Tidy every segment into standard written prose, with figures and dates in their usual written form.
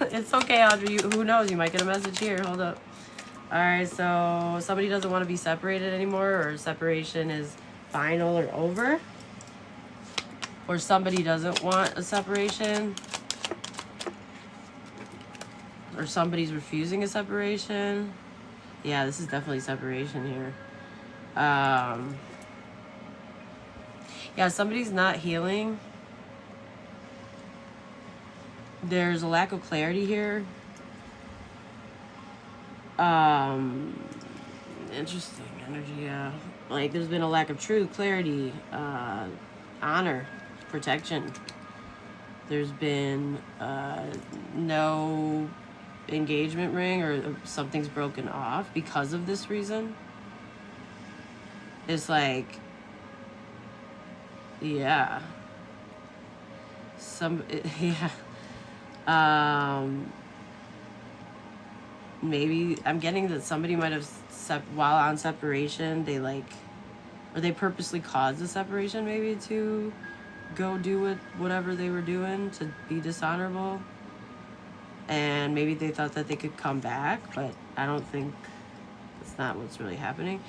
It's okay, Audrey. Who knows? You might get a message here. Hold up. All right, so somebody doesn't want to be separated anymore, or separation is final or over, or somebody doesn't want a separation, or somebody's refusing a separation. Yeah, this is definitely separation here. Yeah, somebody's not healing. There's a lack of clarity here. Interesting energy, yeah. Like, there's been a lack of truth, clarity, honor, protection. There's been no engagement ring, or something's broken off because of this reason. It's like, yeah. Yeah. Maybe I'm getting that somebody might have while on separation, they like, or they purposely caused the separation, maybe to go do whatever they were doing to be dishonorable, and maybe they thought that they could come back, but I don't think that's not what's really happening.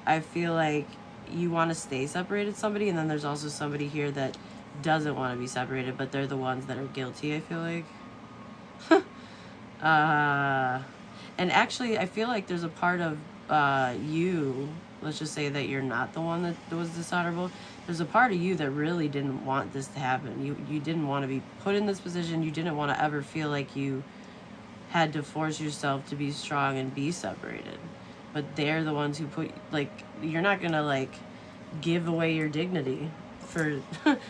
I feel like you want to stay separated somebody, and then there's also somebody here that doesn't want to be separated, but they're the ones that are guilty, I feel like. And actually, I feel like there's a part of you, let's just say that you're not the one that was dishonorable. There's a part of you that really didn't want this to happen. You didn't want to be put in this position. You didn't want to ever feel like you had to force yourself to be strong and be separated. But they're the ones who put, like, you're not going to, like, give away your dignity for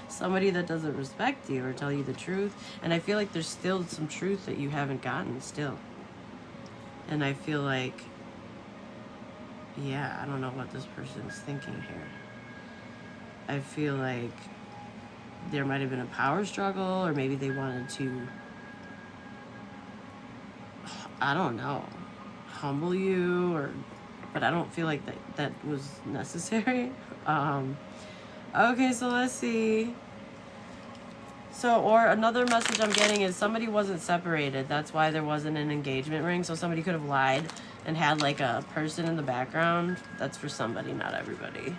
somebody that doesn't respect you or tell you the truth. And I feel like there's still some truth that you haven't gotten still. And I feel like, yeah, I don't know what this person is thinking here. I feel like there might have been a power struggle, or maybe they wanted to, I don't know, humble you, but I don't feel like that was necessary. Okay, so let's see. So, or another message I'm getting is somebody wasn't separated. That's why there wasn't an engagement ring. So somebody could have lied and had like a person in the background. That's for somebody, not everybody.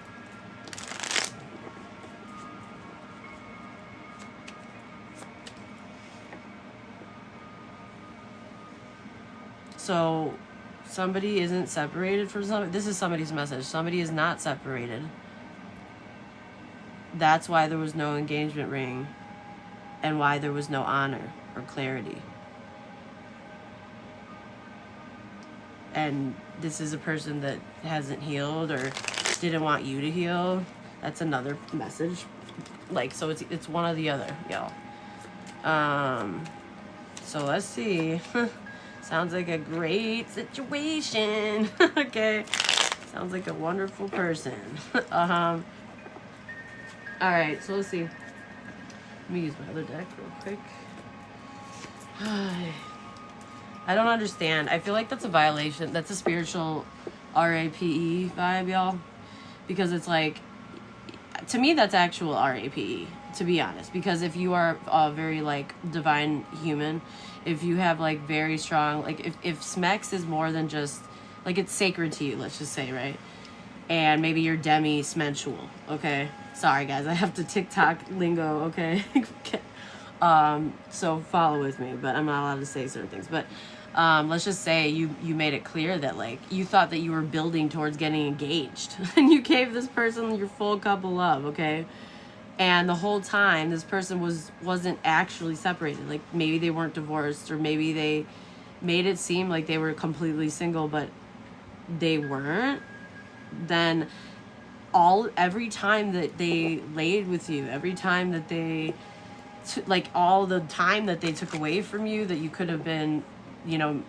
So somebody isn't separated from somebody. This is somebody's message. Somebody is not separated. That's why there was no engagement ring, and why there was no honor or clarity. And this is a person that hasn't healed or didn't want you to heal. That's another message. Like, so it's one or the other, y'all. So let's see. Sounds like a great situation. Okay. Sounds like a wonderful person. All right, so let's see. Let me use my other deck real quick. I don't understand. I feel like that's a violation. That's a spiritual RAPE vibe, y'all. Because it's like, to me, that's actual RAPE, to be honest. Because if you are a very, like, divine human, if you have, like, very strong, like, if Smex is more than just, like, it's sacred to you, let's just say, right? And maybe you're demi-smensual, okay? Sorry, guys, I have to TikTok lingo, okay? So follow with me, but I'm not allowed to say certain things. But let's just say you made it clear that, like, you thought that you were building towards getting engaged. And you gave this person your full cup of love, okay? And the whole time, this person wasn't actually separated. Like, maybe they weren't divorced, or maybe they made it seem like they were completely single, but they weren't. Then every time that they laid with you, every time that they like, all the time that they took away from you, that you could have been, you know,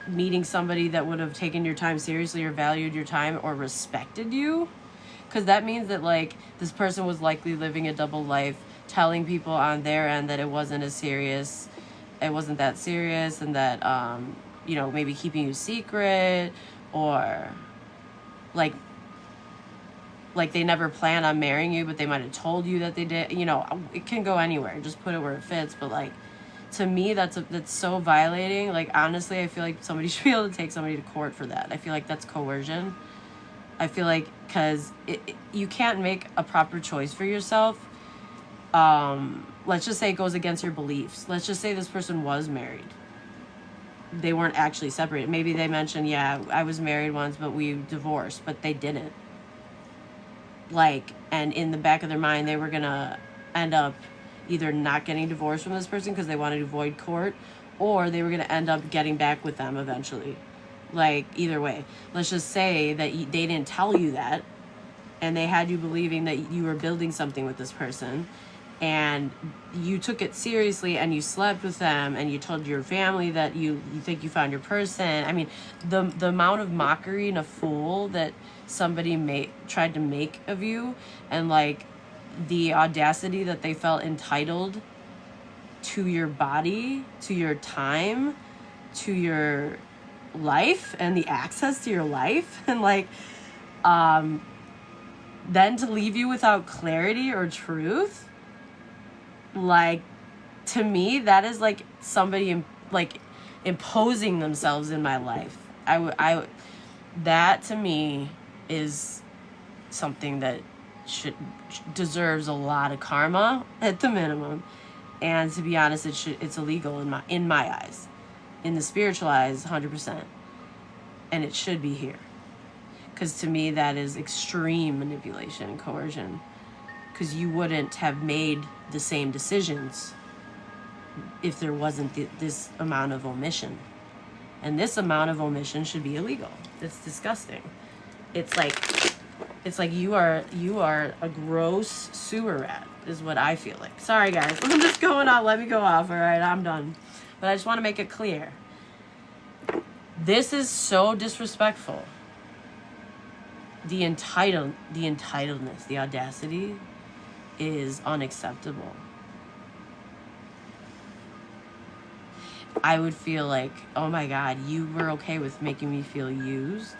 meeting somebody that would have taken your time seriously, or valued your time, or respected you. Because that means that, like, this person was likely living a double life, telling people on their end that it wasn't that serious, and that you know, maybe keeping you secret, or like they never planned on marrying you, but they might have told you that they did. You know, it can go anywhere. Just put it where it fits. But, like, to me, that's so violating. Like, honestly, I feel like somebody should be able to take somebody to court for that. I feel like that's coercion. I feel like, because you can't make a proper choice for yourself. Let's just say it goes against your beliefs. Let's just say this person was married. They weren't actually separated. Maybe they mentioned, yeah, I was married once, but we divorced, but they didn't. Like, and in the back of their mind, they were going to end up either not getting divorced from this person because they wanted to avoid court, or they were going to end up getting back with them eventually. Like, either way. Let's just say that they didn't tell you that, and they had you believing that you were building something with this person, and you took it seriously, and you slept with them, and you told your family that you think you found your person. I mean, the amount of mockery and a fool that somebody tried to make of you, and like the audacity that they felt entitled to your body, to your time, to your life, and the access to your life, and like then to leave you without clarity or truth. Like, to me, that is like somebody like imposing themselves in my life. That to me is something that deserves a lot of karma at the minimum. And to be honest, it's illegal in my eyes. In the spiritual eyes, 100%. And it should be here. Because to me, that is extreme manipulation and coercion. Because you wouldn't have made the same decisions if there wasn't this amount of omission. And this amount of omission should be illegal. It's disgusting. It's like you are a gross sewer rat, is what I feel like. Sorry, guys. I'm just going on. Let me go off. All right, I'm done. But I just want to make it clear. This is so disrespectful. The entitledness, the audacity is unacceptable. I would feel like, oh my God, you were okay with making me feel used,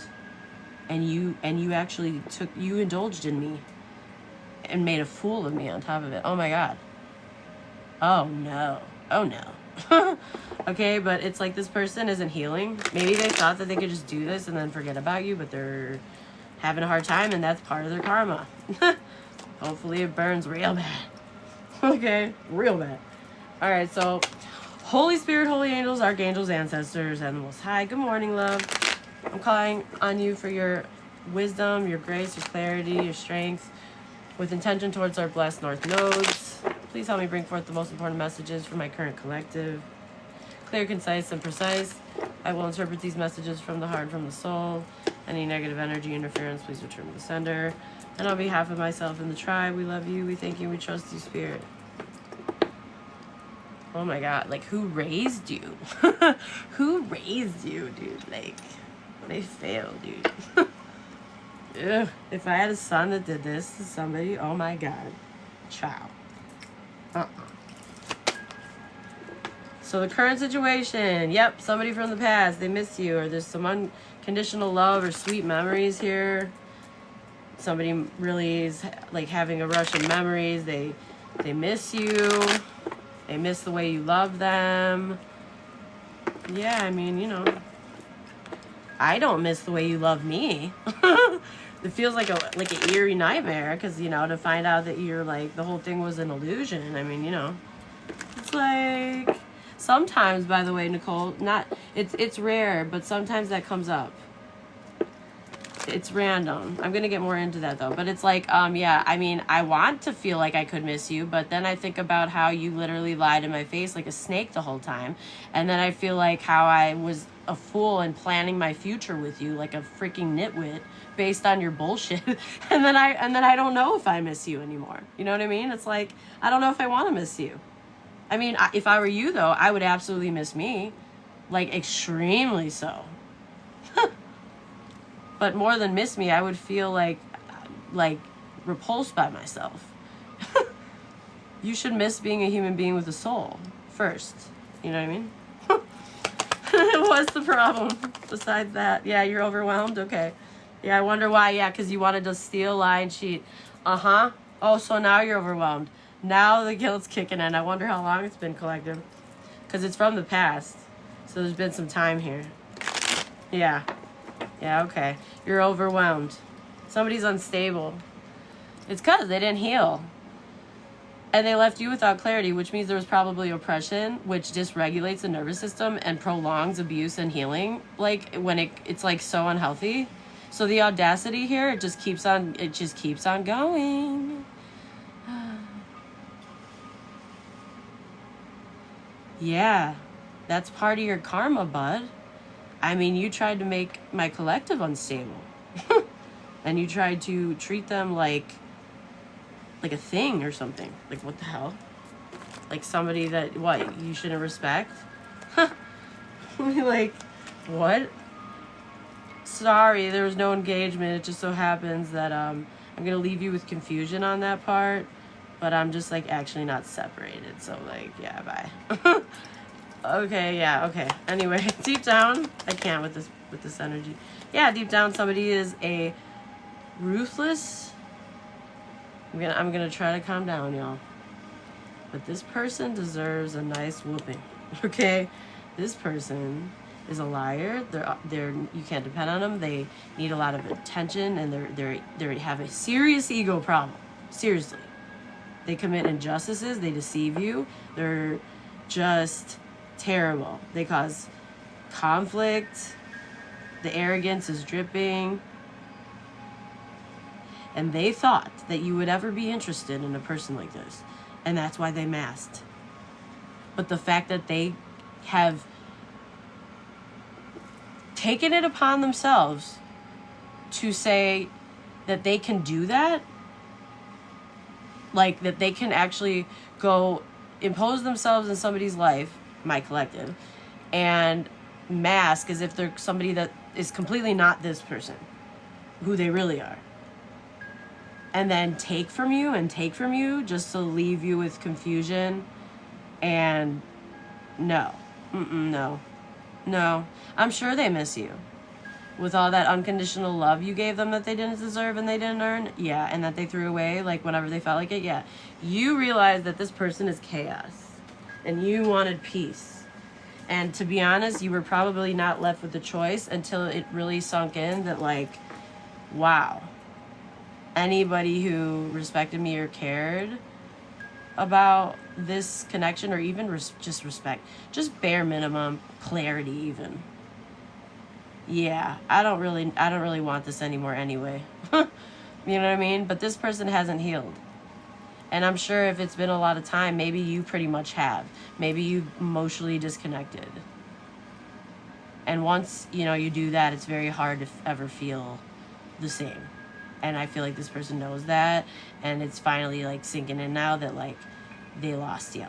and you actually you indulged in me and made a fool of me on top of it. Oh my God. Oh no. Okay, but it's like this person isn't healing. Maybe they thought that they could just do this and then forget about you, but they're having a hard time, and that's part of their karma. Hopefully it burns real bad. Okay, real bad. All right, so Holy Spirit, holy angels, archangels, ancestors, and the Most High. Good morning, love. I'm calling on you for your wisdom, your grace, your clarity, your strength, with intention towards our blessed north nodes. Please help me bring forth the most important messages for my current collective. Clear, concise, and precise. I will interpret these messages from the heart, from the soul. Any negative energy interference, please return to the sender. And on behalf of myself and the tribe, we love you, we thank you, we trust you, Spirit. Oh my God, like, who raised you? Who raised you, dude? Like, they failed, dude. Ugh. If I had a son that did this to somebody, oh my God. Ciao. So the current situation, yep, somebody from the past, they miss you, or there's some unconditional love or sweet memories here. Somebody really is like having a rush of memories. They miss you. They miss the way you love them. Yeah, I mean, you know, I don't miss the way you love me. It feels like an eerie nightmare, because, you know, to find out that you're like, the whole thing was an illusion. I mean, you know, it's like, sometimes, by the way, Nicole, it's rare, but sometimes that comes up. It's random. I'm gonna get more into that though. But it's like, yeah, I mean, I want to feel like I could miss you, but then I think about how you literally lied in my face like a snake the whole time. And then I feel like how I was a fool in planning my future with you like a freaking nitwit based on your bullshit. and then I don't know if I miss you anymore. You know what I mean? It's like, I don't know if I want to miss you. I mean, if I were you though, I would absolutely miss me. Like, extremely so. But more than miss me, I would feel like repulsed by myself. You should miss being a human being with a soul first. You know what I mean? What's the problem besides that? Yeah, you're overwhelmed? Okay. Yeah, I wonder why. Yeah, because you wanted to steal, lie, and cheat. Uh-huh. Oh, so now you're overwhelmed. Now the guilt's kicking in. I wonder how long it's been collective. Because it's from the past. So there's been some time here. Yeah. Yeah, okay. You're overwhelmed. Somebody's unstable. It's because they didn't heal. And they left you without clarity, which means there was probably oppression, which dysregulates the nervous system and prolongs abuse and healing. Like when it's like so unhealthy. So the audacity here, it just keeps on going. Yeah, that's part of your karma, bud. I mean, you tried to make my collective unstable. And you tried to treat them like a thing or something. Like, what the hell? Like somebody that, what, you shouldn't respect? Like, what? Sorry, there was no engagement. It just so happens that I'm going to leave you with confusion on that part. But I'm just, like, actually not separated. So, like, yeah, bye. Okay, yeah, okay. Anyway, deep down, I can't with this energy. Yeah, deep down, somebody is a ruthless. I'm gonna try to calm down, y'all. But this person deserves a nice whooping. Okay, this person is a liar. They're you can't depend on them. They need a lot of attention, and they have a serious ego problem. Seriously, they commit injustices. They deceive you. They're just terrible. They cause conflict. The arrogance is dripping. And they thought that you would ever be interested in a person like this. And that's why they masked. But the fact that they have taken it upon themselves to say that they can do that, like that they can actually go impose themselves in somebody's life, my collective, and mask as if they're somebody that is completely not this person, who they really are. And then take from you just to leave you with confusion. And no. No. I'm sure they miss you. With all that unconditional love you gave them that they didn't deserve and they didn't earn. Yeah, and that they threw away, like, whenever they felt like it. Yeah. You realize that this person is chaos. And you wanted peace. And to be honest, you were probably not left with a choice until it really sunk in that, like, wow. Anybody who respected me or cared about this connection, or even just respect, just bare minimum clarity even. Yeah, I don't really want this anymore anyway. You know what I mean? But this person hasn't healed. And I'm sure if it's been a lot of time, maybe you pretty much have. Maybe you've emotionally disconnected. And once, you do that, it's very hard to ever feel the same. And I feel like this person knows that, and it's finally, like, sinking in now that, like, they lost you.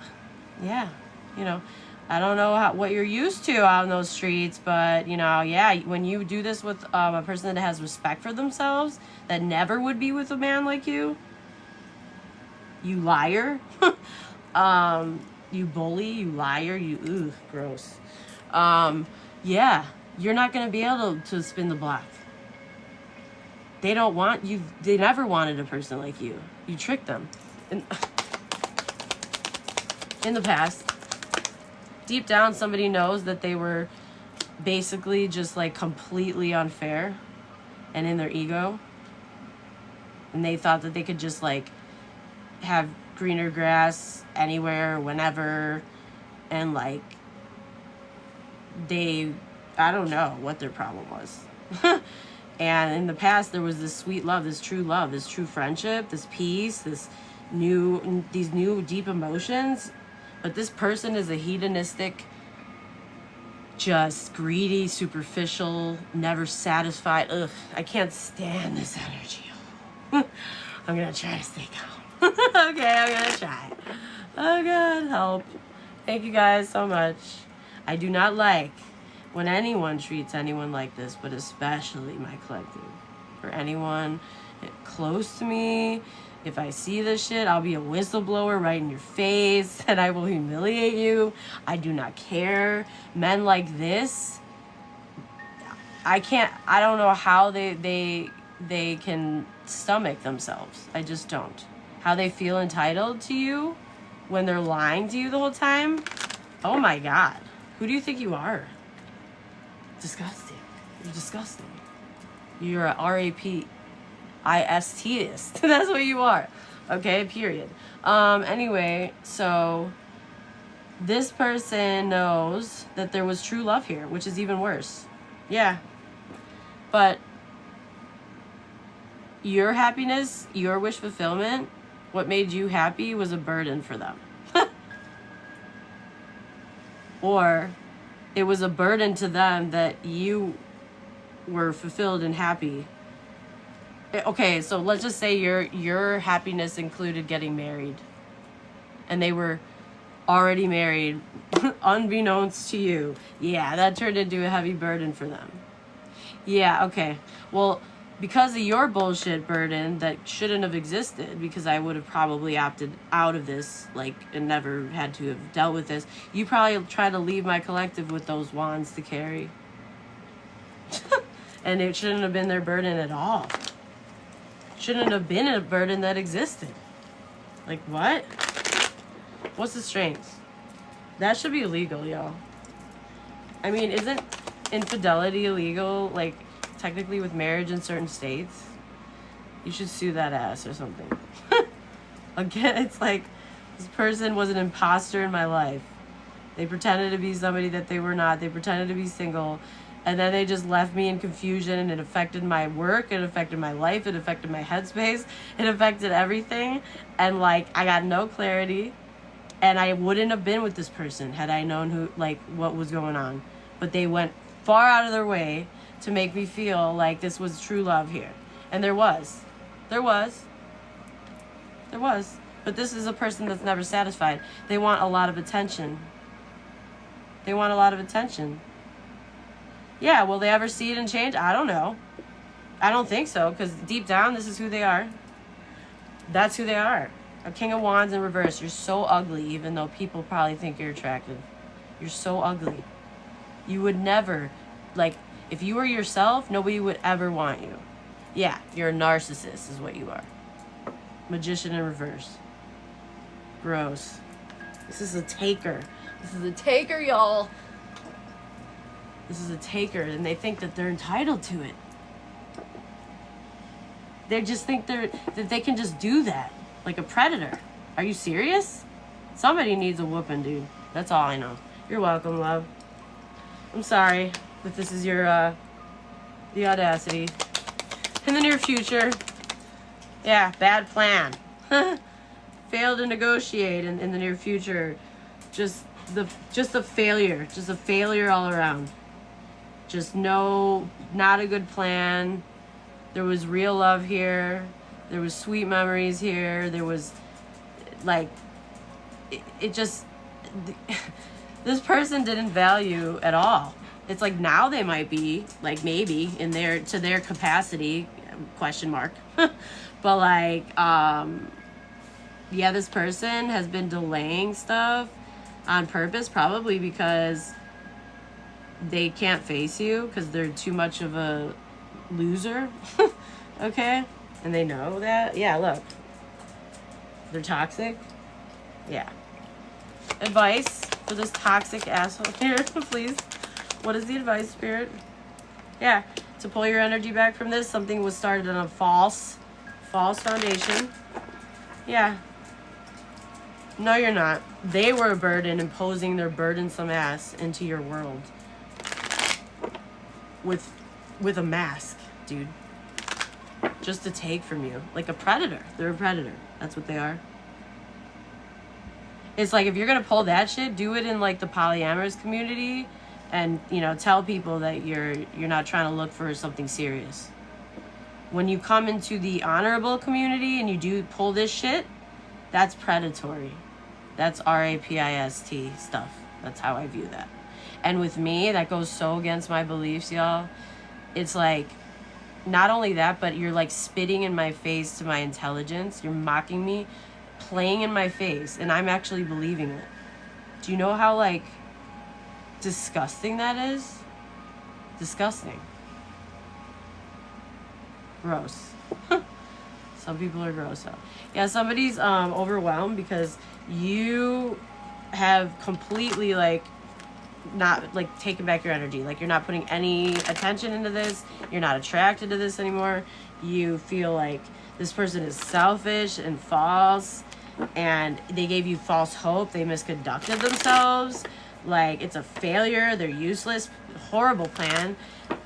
Yeah, I don't know what you're used to out in those streets, but, yeah, when you do this with a person that has respect for themselves, that never would be with a man like you liar, you bully, you liar, gross. Yeah, you're not going to be able to spin the block. They don't want you. They never wanted a person like you. You tricked them. In the past, deep down, somebody knows that they were basically just, like, completely unfair and in their ego. And they thought that they could just, like, have greener grass anywhere, whenever. And, like, I don't know what their problem was. And in the past, there was this sweet love, this true friendship, this peace, these new deep emotions. But this person is a hedonistic, just greedy, superficial, never satisfied. Ugh, I can't stand this energy. I'm going to try to stay calm. Okay, I'm going to try. Oh, God, help. Thank you guys so much. I do not like when anyone treats anyone like this, but especially my collective. For anyone close to me, if I see this shit, I'll be a whistleblower right in your face, and I will humiliate you. I do not care. Men like this, I don't know how they can stomach themselves. I just don't. How they feel entitled to you when they're lying to you the whole time. Oh my God. Who do you think you are? Disgusting. You're disgusting. You're a RAPISTist. That's what you are. Okay, period. Anyway, so this person knows that there was true love here, which is even worse. Yeah. But your happiness, your wish fulfillment, what made you happy was a burden for them. Or it was a burden to them that you were fulfilled and happy. Okay, so let's just say your happiness included getting married. And they were already married, unbeknownst to you. Yeah, that turned into a heavy burden for them. Yeah, okay. Well, because of your bullshit burden that shouldn't have existed, because I would have probably opted out of this, like, and never had to have dealt with this, you probably tried to leave my collective with those wands to carry. And it shouldn't have been their burden at all. Shouldn't have been a burden that existed. Like, what? What's the strength? That should be illegal, y'all. I mean, isn't infidelity illegal, like, technically with marriage in certain states? You should sue that ass or something. Again, it's like, this person was an imposter in my life. They pretended to be somebody that they were not. They pretended to be single. And then they just left me in confusion, and it affected my work, it affected my life, it affected my headspace, it affected everything. And, like, I got no clarity. And I wouldn't have been with this person had I known who, like, what was going on. But they went far out of their way to make me feel like this was true love here. And there was. There was. There was. But this is a person that's never satisfied. They want a lot of attention. They want a lot of attention. Yeah, will they ever see it and change? I don't know. I don't think so, because deep down, this is who they are. That's who they are. A King of Wands in reverse. You're so ugly, even though people probably think you're attractive. You're so ugly. You would never, like, if you were yourself, nobody would ever want you. Yeah, you're a narcissist is what you are. Magician in reverse. Gross. This is a taker. This is a taker, y'all. This is a taker, and they think that they're entitled to it. They just think that they can just do that. Like a predator. Are you serious? Somebody needs a whooping, dude. That's all I know. You're welcome, love. I'm sorry that this is your, the audacity. In the near future. Yeah, bad plan. Failed to negotiate in the near future. Just a failure. Just a failure all around. Just not a good plan. There was real love here. There was sweet memories here. There was, like, it just, this person didn't value at all. It's like now they might be, like, maybe to their capacity, question mark. But, like, yeah, this person has been delaying stuff on purpose, probably because they can't face you because they're too much of a loser. Okay? And they know that. Yeah, look. They're toxic. Yeah. Advice for this toxic asshole here, please. What is the advice, Spirit? Yeah. To pull your energy back from this, something was started on a false foundation. Yeah. No, you're not. They were a burden, imposing their burdensome ass into your world. With a mask, dude. Just to take from you. Like a predator. They're a predator. That's what they are. It's like, if you're gonna pull that shit, do it in, like, the polyamorous community, and, you know, tell people that you're not trying to look for something serious. When you come into the honorable community and you do pull this shit, that's predatory. That's RAPIST stuff. That's how I view that. And with me, that goes so against my beliefs, y'all. It's like, not only that, but you're, like, spitting in my face to my intelligence. You're mocking me, playing in my face, and I'm actually believing it. Do you know how, like, disgusting that is? Disgusting. Gross. Some people are gross though. Yeah, somebody's overwhelmed because you have completely like not like taken back your energy. Like you're not putting any attention into this. You're not attracted to this anymore. You feel like this person is selfish and false, and they gave you false hope. They misconducted themselves. Like it's a failure. They're useless. Horrible plan,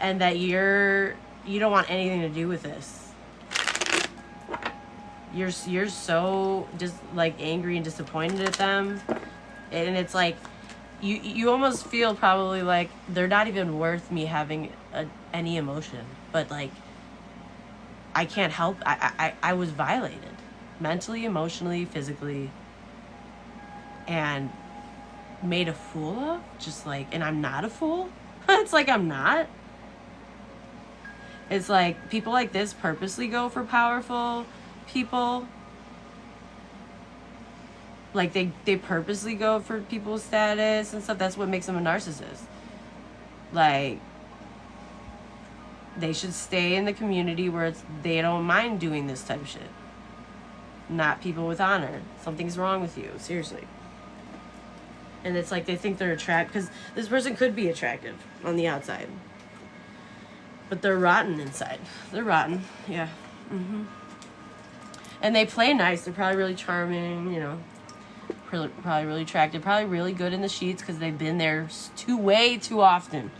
and that you don't want anything to do with this. You're so just like angry and disappointed at them, and it's like you almost feel probably like they're not even worth me having any emotion. But like I can't help. I was violated mentally, emotionally, physically, and made a fool of. Just like, and I'm not a fool. It's like I'm not. It's like people like this purposely go for powerful people. Like they purposely go for people's status and stuff. That's what makes them a narcissist. Like they should stay in the community where they don't mind doing this type of shit. Not people with honor. Something's wrong with you, seriously. And it's like they think they're attractive, because this person could be attractive on the outside, but they're rotten inside. They're rotten, yeah. And they play nice. They're probably really charming, you know. Probably really attractive. Probably really good in the sheets because they've been there way too often.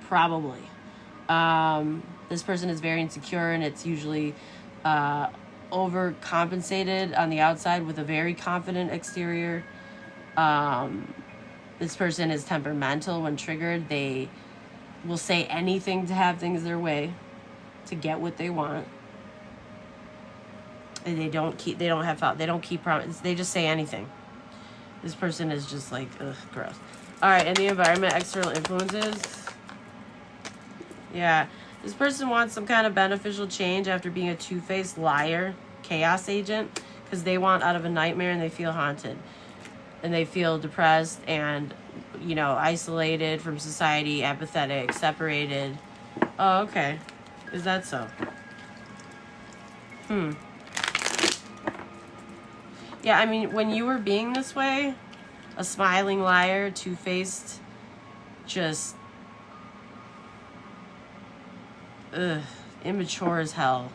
Probably. This person is very insecure, and it's usually overcompensated on the outside with a very confident exterior. This person is temperamental. When triggered, they will say anything to have things their way, to get what they want. And they don't keep promises. They just say anything. This person is just like, ugh, gross. All right, and the environment, external influences. Yeah, this person wants some kind of beneficial change after being a two-faced liar, chaos agent, because they want out of a nightmare and they feel haunted. And they feel depressed and, you know, isolated from society, apathetic, separated. Oh, okay. Is that so? Yeah, I mean, when you were being this way, a smiling liar, two-faced, just, immature as hell.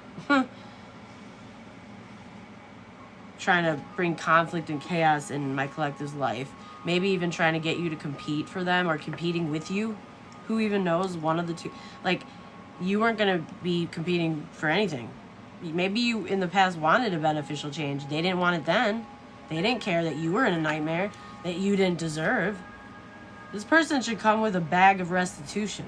Trying to bring conflict and chaos in my collective's life. Maybe even trying to get you to compete for them or competing with you. Who even knows? One of the two. Like, you weren't going to be competing for anything. Maybe you in the past wanted a beneficial change. They didn't want it then. They didn't care that you were in a nightmare that you didn't deserve. This person should come with a bag of restitution.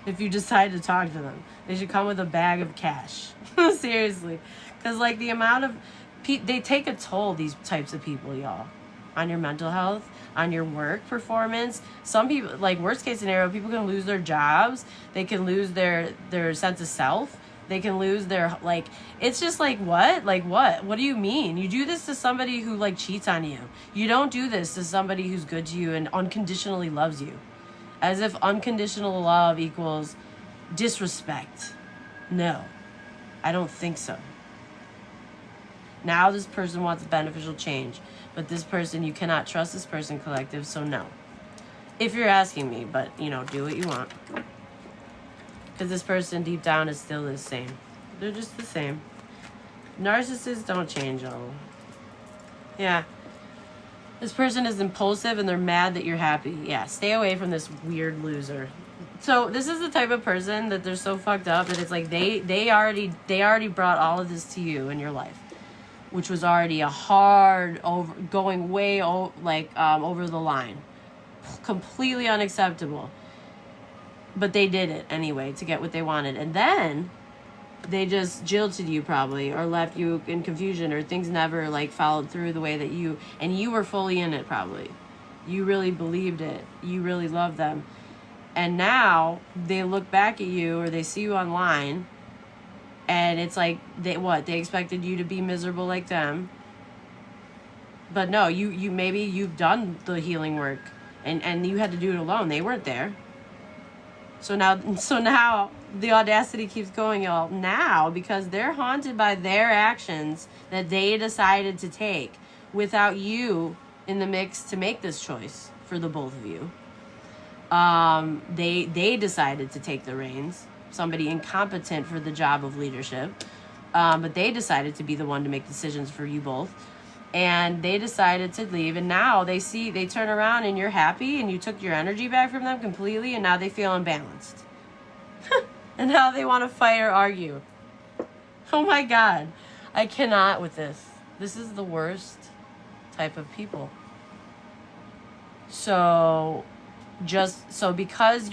If you decide to talk to them, they should come with a bag of cash. Seriously. Because, like, the amount of... they take a toll, these types of people, y'all. On your mental health, on your work performance. Some people, like, worst case scenario, people can lose their jobs. They can lose their sense of self. They can lose their, like... It's just like, what? Like, what? What do you mean? You do this to somebody who, like, cheats on you. You don't do this to somebody who's good to you and unconditionally loves you. As if unconditional love equals disrespect. No. I don't think so. Now this person wants beneficial change. But this person, you cannot trust this person, collective, so no. If you're asking me, but, you know, do what you want. Because this person deep down is still the same. They're just the same. Narcissists don't change, y'all. Yeah. This person is impulsive and they're mad that you're happy. Yeah, stay away from this weird loser. So this is the type of person that they're so fucked up that it's like they already brought all of this to you in your life, which was already a hard going way over the line, completely unacceptable. But they did it anyway to get what they wanted, and then they just jilted you probably, or left you in confusion, or things never like followed through the way that you were fully in it probably. You really believed it. You really loved them. And now they look back at you or they see you online and it's like they expected you to be miserable like them. But no, you maybe you've done the healing work and you had to do it alone. They weren't there. So now the audacity keeps going, y'all. Now, because they're haunted by their actions that they decided to take, without you in the mix to make this choice for the both of you. They decided to take the reins, somebody incompetent for the job of leadership, but they decided to be the one to make decisions for you both, and they decided to leave, and now they turn around and you're happy and you took your energy back from them completely, and now they feel unbalanced. And now they want to fight or argue. Oh my God, I cannot with this. This is the worst type of people. So because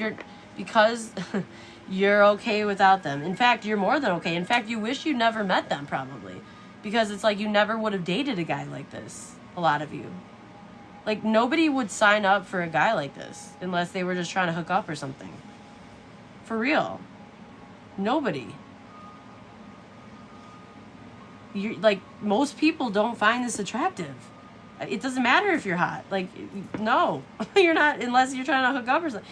you're okay without them. In fact, you're more than okay. In fact, you wish you never met them, probably, because it's like you never would have dated a guy like this. A lot of you, like, nobody would sign up for a guy like this unless they were just trying to hook up or something. For real, nobody. You're like, most people don't find this attractive. It doesn't matter if you're hot. Like, no, you're not, unless you're trying to hook up or something.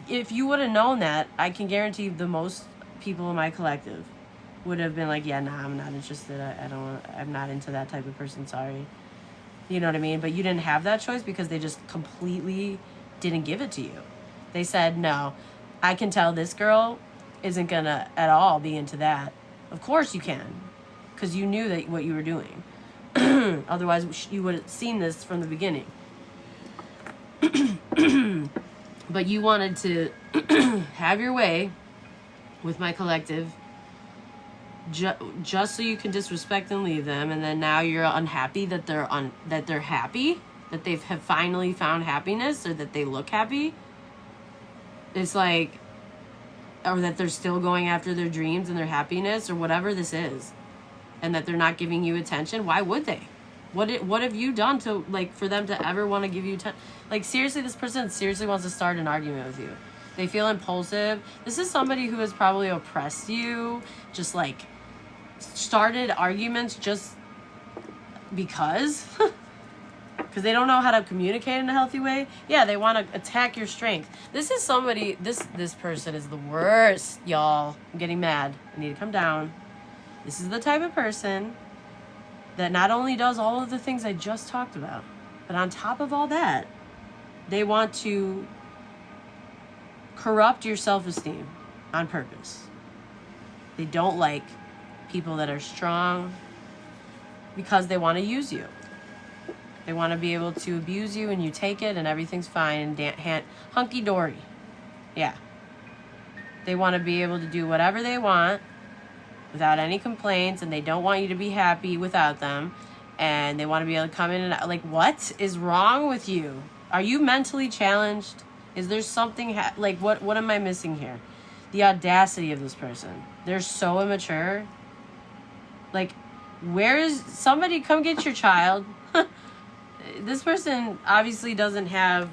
If you would have known that, I can guarantee the most people in my collective would have been like, yeah, nah, I'm not interested. I'm not into that type of person. Sorry. You know what I mean? But you didn't have that choice because they just completely didn't give it to you. They said, no, I can tell this girl isn't gonna at all be into that. Of course you can, because you knew that what you were doing. Otherwise, you would have seen this from the beginning. But you wanted to have your way with my collective just so you can disrespect and leave them, and then now you're unhappy that they're happy, that they have finally found happiness, or that they look happy. It's like, or that they're still going after their dreams and their happiness, or whatever this is, and that they're not giving you attention. Why would they? What have you done to, like, for them to ever want to give you attention? Like, seriously, this person seriously wants to start an argument with you. They feel impulsive. This is somebody who has probably oppressed you, just, like, started arguments just because. Because they don't know how to communicate in a healthy way. Yeah, they want to attack your strength. This is somebody, this person is the worst, y'all. I'm getting mad. I need to come down. This is the type of person that not only does all of the things I just talked about, but on top of all that, they want to corrupt your self-esteem on purpose. They don't like people that are strong because they want to use you. They want to be able to abuse you and you take it and everything's fine and hunky-dory. Yeah. They want to be able to do whatever they want without any complaints, and they don't want you to be happy without them, and they want to be able to come in and like, what is wrong with you? Are you mentally challenged? Is there something like what am I missing here? The audacity of this person. They're so immature. Like, where is somebody? Come get your child. This person obviously doesn't have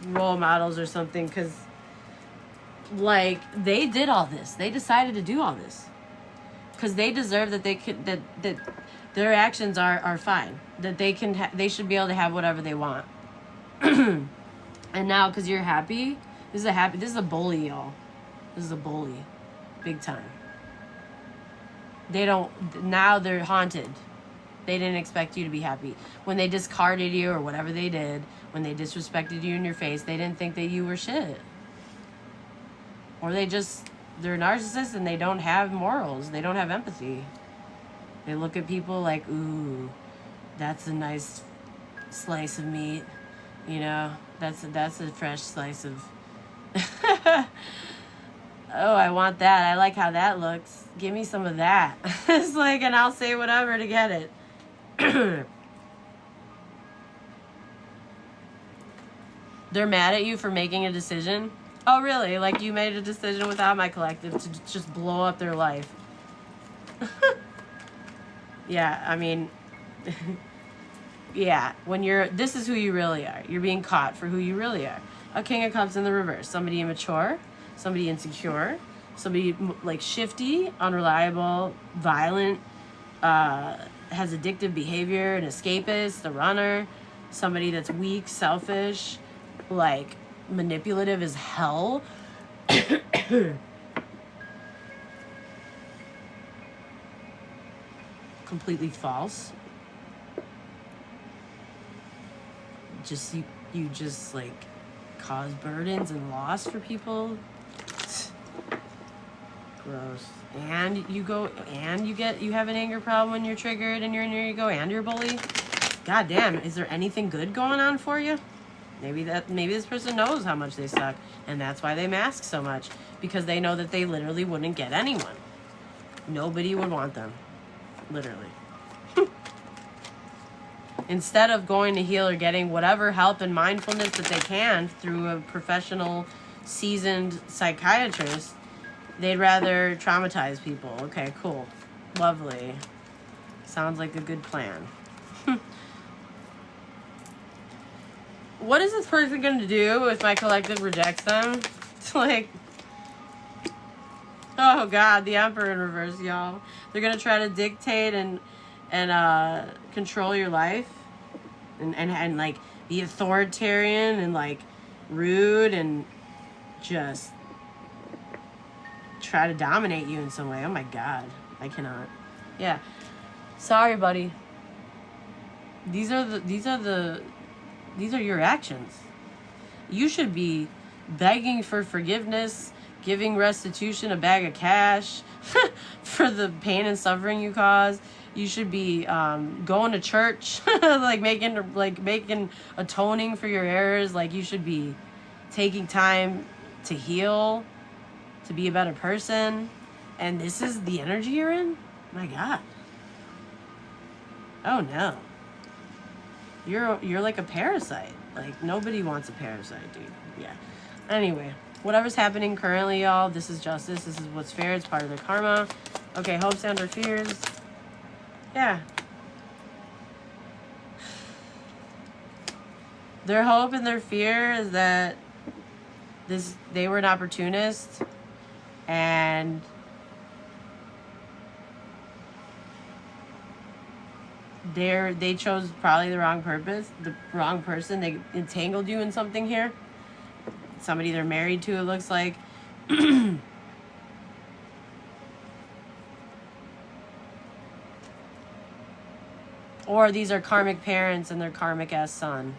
role models or something, because, like, they did all this. They decided to do all this because they deserve that they could, that their actions are fine, that they can they should be able to have whatever they want. And now, because you're happy, this is a bully, y'all. This is a bully, big time. Now they're haunted. They didn't expect you to be happy. When they discarded you or whatever they did, when they disrespected you in your face, they didn't think that you were shit. Or they're narcissists and they don't have morals. They don't have empathy. They look at people like, ooh, that's a nice slice of meat. You know, that's a fresh slice of... Oh, I want that. I like how that looks. Give me some of that. It's like, and I'll say whatever to get it. They're mad at you for making a decision. Oh, really? Like, you made a decision without my collective to just blow up their life. Yeah, I mean... Yeah, this is who you really are. You're being caught for who you really are. A King of Cups in the reverse. Somebody immature, somebody insecure, somebody, like, shifty, unreliable, violent, has addictive behavior, an escapist, a runner, somebody that's weak, selfish, like, manipulative as hell. Completely false. just you just like cause burdens and loss for people. Gross. And you go and you have an anger problem when you're triggered and you're in your ego and you're a bully. God damn, is there anything good going on for you? Maybe this person knows how much they suck, and that's why they mask so much, because they know that they literally wouldn't get anyone. Nobody would want them. Literally. Instead of going to heal or getting whatever help and mindfulness that they can through a professional, seasoned psychiatrist, they'd rather traumatize people. Okay, cool. Lovely. Sounds like a good plan. What is this person going to do if my collective rejects them? It's like, oh God, the Emperor in reverse, y'all. They're going to try to dictate and control your life and like be authoritarian and like rude and just try to dominate you in some way. Oh my God, I cannot. Yeah, sorry, buddy. These are your actions. You should be begging for forgiveness, giving restitution, a bag of cash for the pain and suffering you caused. You should be going to church, like making atoning for your errors. Like, you should be taking time to heal, to be a better person. And this is the energy you're in? My God. Oh no. You're like a parasite. Like, nobody wants a parasite, dude. Yeah. Anyway, whatever's happening currently, y'all, this is justice. This is what's fair. It's part of their karma. Okay, hopes and or fears. Yeah. Their hope and their fear is that they were an opportunist and they chose probably the wrong purpose, the wrong person. They entangled you in something here. Somebody they're married to, it looks like. Or these are karmic parents and their karmic ass son.